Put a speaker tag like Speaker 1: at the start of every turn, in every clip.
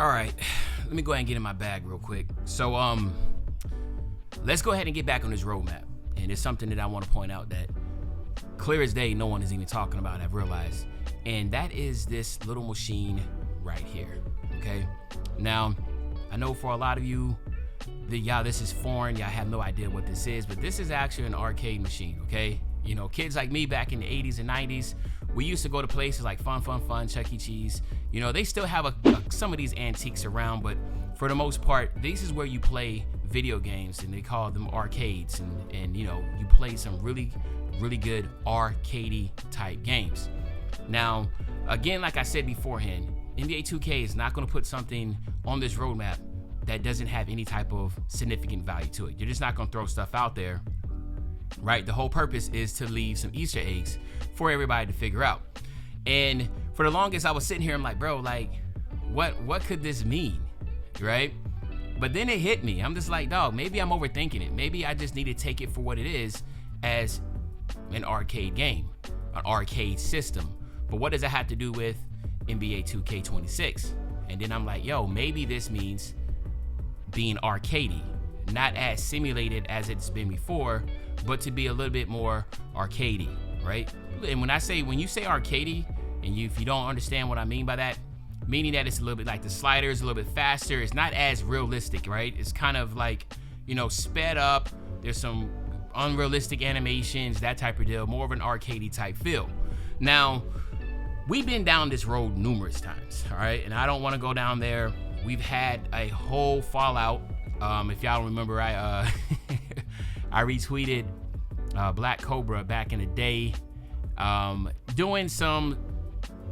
Speaker 1: All right, let me go ahead and get in my bag real quick. So, let's go ahead and get back on this roadmap. And it's something that I want to point out that clear as day, no one is even talking about, I've realized. And that is this little machine right here, okay? Now, I know for a lot of you, y'all, this is foreign. Y'all have no idea what this is, but this is actually an arcade machine, okay? You know, kids like me back in the 80s and 90s, we used to go to places like Fun, Chuck E. Cheese. You know, they still have some of these antiques around, but for the most part, this is where you play video games, and they call them arcades. And you know, you play some really, really good arcadey type games. Now, again, like I said beforehand, NBA 2K is not going to put something on this roadmap that doesn't have any type of significant value to it. You're just not going to throw stuff out there, right? The whole purpose is to leave some Easter eggs for everybody to figure out. And for the longest, I was sitting here, I'm like, bro, like, what could this mean, right? But then it hit me. I'm just like, dog, maybe I'm overthinking it. Maybe I just need to take it for what it is, as an arcade game, an arcade system. But what does that have to do with NBA 2K26? And then I'm like, yo, maybe this means being arcadey, not as simulated as it's been before, but to be a little bit more arcadey, right? And when you say arcadey, and if you don't understand what I mean by that, meaning that it's a little bit like the sliders, a little bit faster. It's not as realistic, right? It's kind of like, you know, sped up. There's some unrealistic animations, that type of deal, more of an arcadey type feel. Now, we've been down this road numerous times, all right? And I don't want to go down there. We've had a whole fallout. If y'all remember, I retweeted Black Cobra back in the day, doing some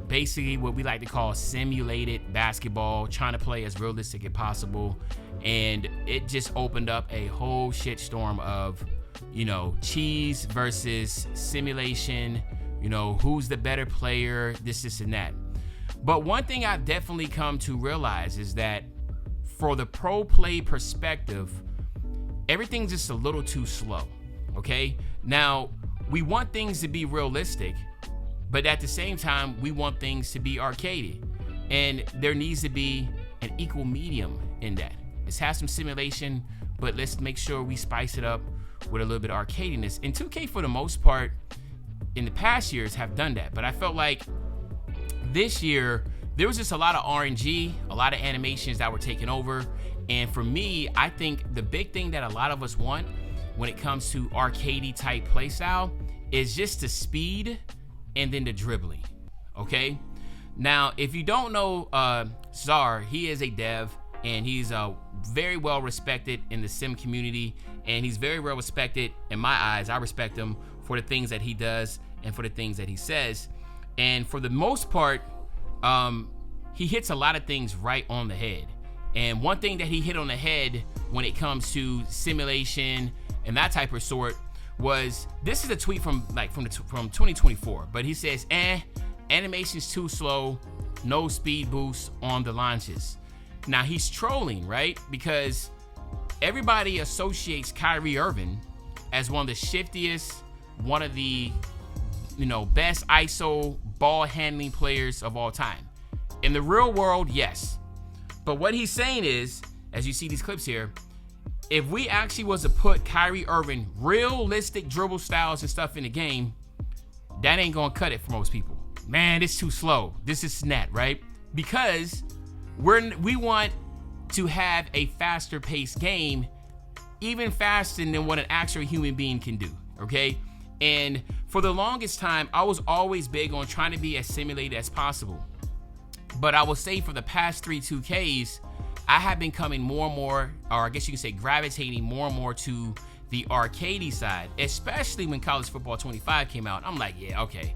Speaker 1: basically what we like to call simulated basketball, trying to play as realistic as possible. And it just opened up a whole shitstorm of, you know, cheese versus simulation, you know, who's the better player, this and that. But one thing I've definitely come to realize is that for the pro play perspective, everything's just a little too slow, okay? Now, we want things to be realistic, but at the same time, we want things to be arcadey. And there needs to be an equal medium in that. Let's have some simulation, but let's make sure we spice it up with a little bit of arcadiness. And 2K, for the most part, in the past years have done that. But I felt like this year, there was just a lot of RNG, a lot of animations that were taken over. And for me, I think the big thing that a lot of us want when it comes to arcadey type playstyle is just the speed and then the dribbling, okay? Now, if you don't know Czar, he is a dev, and he's very well respected in the sim community, and he's very well respected in my eyes. I respect him for the things that he does and for the things that he says. And for the most part, he hits a lot of things right on the head. And one thing that he hit on the head when it comes to simulation and that type of sort was, this is a tweet from 2024, but he says, animation's too slow, no speed boost on the launches. Now he's trolling, right? Because everybody associates Kyrie Irving as one of the shiftiest, one of the, you know, best ISO ball handling players of all time. In the real world, yes. But what he's saying is, as you see these clips here, if we actually was to put Kyrie Irving realistic dribble styles and stuff in the game, that ain't gonna cut it for most people. Man, it's too slow. This is snap, right? Because we want to have a faster paced game, even faster than what an actual human being can do, okay? And for the longest time, I was always big on trying to be as simulated as possible. But I will say for the past 3 2Ks, I have been coming more and more, or I guess you can say gravitating more and more to the arcadey side, especially when College Football 25 came out. I'm like, yeah, okay,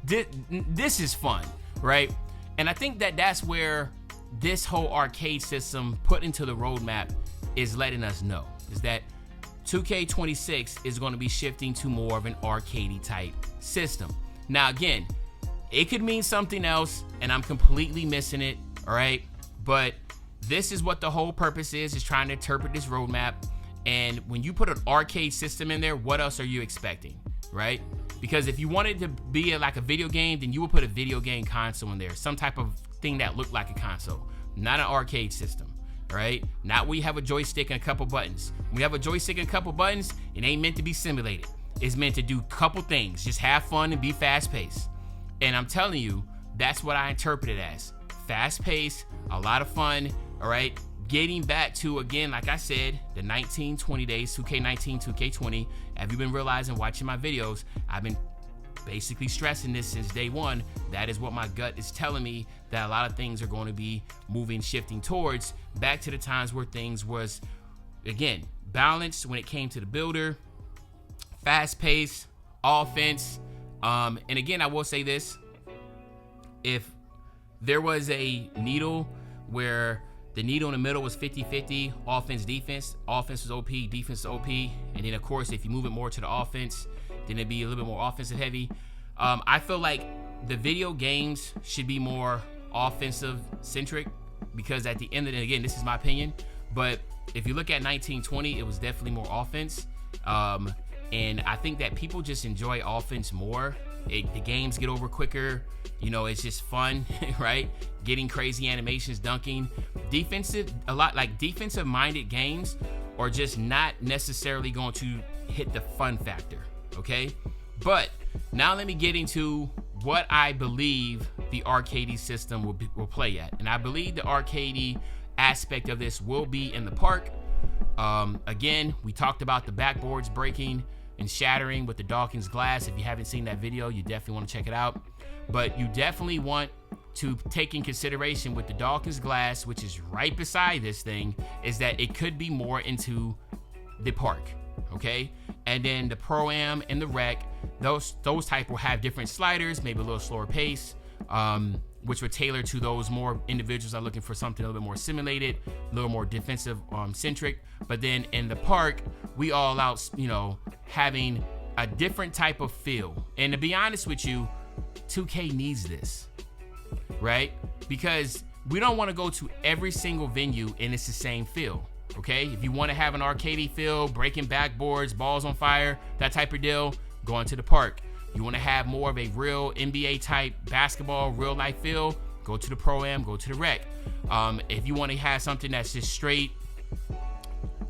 Speaker 1: this is fun, right? And I think that that's where this whole arcade system put into the roadmap is letting us know, is that 2K26 is going to be shifting to more of an arcadey type system. Now, again, it could mean something else, and I'm completely missing it, all right? But this is what the whole purpose is trying to interpret this roadmap. And when you put an arcade system in there, what else are you expecting, right? Because if you wanted to be like a video game, then you would put a video game console in there, some type of thing that looked like a console. not an arcade system. Right? Not where you have a joystick and a couple buttons. When we have a joystick and a couple buttons, it ain't meant to be simulated. It's meant to do a couple things, just have fun and be fast paced. And I'm telling you, that's what I interpret it as. Fast paced, a lot of fun, all right? Getting back to, again, like I said, the 19-20 days, 2K19, 2K20. Have you been realizing watching my videos, I've been basically stressing this since day one. That is what my gut is telling me, that a lot of things are going to be moving, shifting towards back to the times where things was, again, balanced when it came to the builder, fast pace, offense. And again, I will say this, if there was a needle where the needle in the middle was 50-50, offense, defense was OP, defense is OP, and then of course, if you move it more to the offense, then it'd be a little bit more offensive heavy. I feel like the video games should be more offensive centric, because at the end of the day, again, this is my opinion, but if you look at 1920, it was definitely more offense. And I think that people just enjoy offense more. The games get over quicker. You know, it's just fun, right? Getting crazy animations, dunking. Defensive minded games are just not necessarily going to hit the fun factor, okay? But now let me get into what I believe the arcade system will play at. And I believe the arcade aspect of this will be in the park. Again, we talked about the backboards breaking and shattering with the Dawkins glass. If you haven't seen that video, you definitely want to check it out. But you definitely want to take in consideration with the Dawkins glass, which is right beside this thing, is that it could be more into the park, okay? And then the Pro-Am and the Rec, those type will have different sliders, maybe a little slower pace, which would tailor to those more individuals that are looking for something a little bit more simulated, a little more defensive centric. But then in the park, we all out, you know, having a different type of feel. And to be honest with you, 2K needs this, right? Because we don't want to go to every single venue and it's the same feel, okay? If you want to have an arcadey feel, breaking backboards, balls on fire, that type of deal, go into the park. You want to have more of a real NBA type basketball, real life feel, go to the Pro-Am, go to the Rec. If you want to have something that's just straight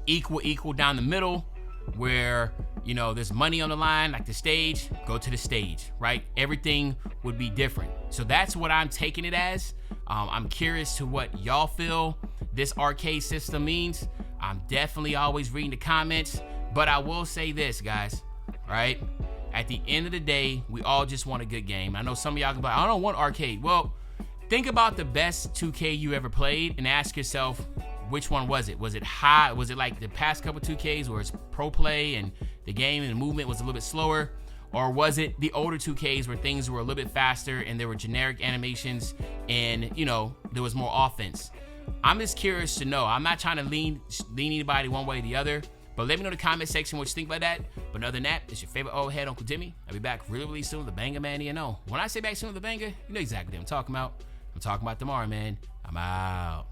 Speaker 1: equal down the middle, where, you know, there's money on the line, like the stage, go to the stage, right? Everything would be different. So that's what I'm taking it as. I'm curious to what y'all feel this arcade system means. I'm definitely always reading the comments, but I will say this, guys, right? At the end of the day, we all just want a good game. I know some of y'all can be like, I don't want arcade. Well, think about the best 2K you ever played and ask yourself, which one was it? Was it high? Was it like the past couple 2Ks where it's pro play and the game and the movement was a little bit slower? Or was it the older 2Ks where things were a little bit faster and there were generic animations and, you know, there was more offense? I'm just curious to know. I'm not trying to lean anybody one way or the other, but let me know in the comment section what you think about that. But other than that, it's your favorite old head, Uncle Timmy. I'll be back really soon with the banger, man. You know, when I say back soon with the banger, you know exactly what I'm talking about. I'm talking about tomorrow, man. I'm out.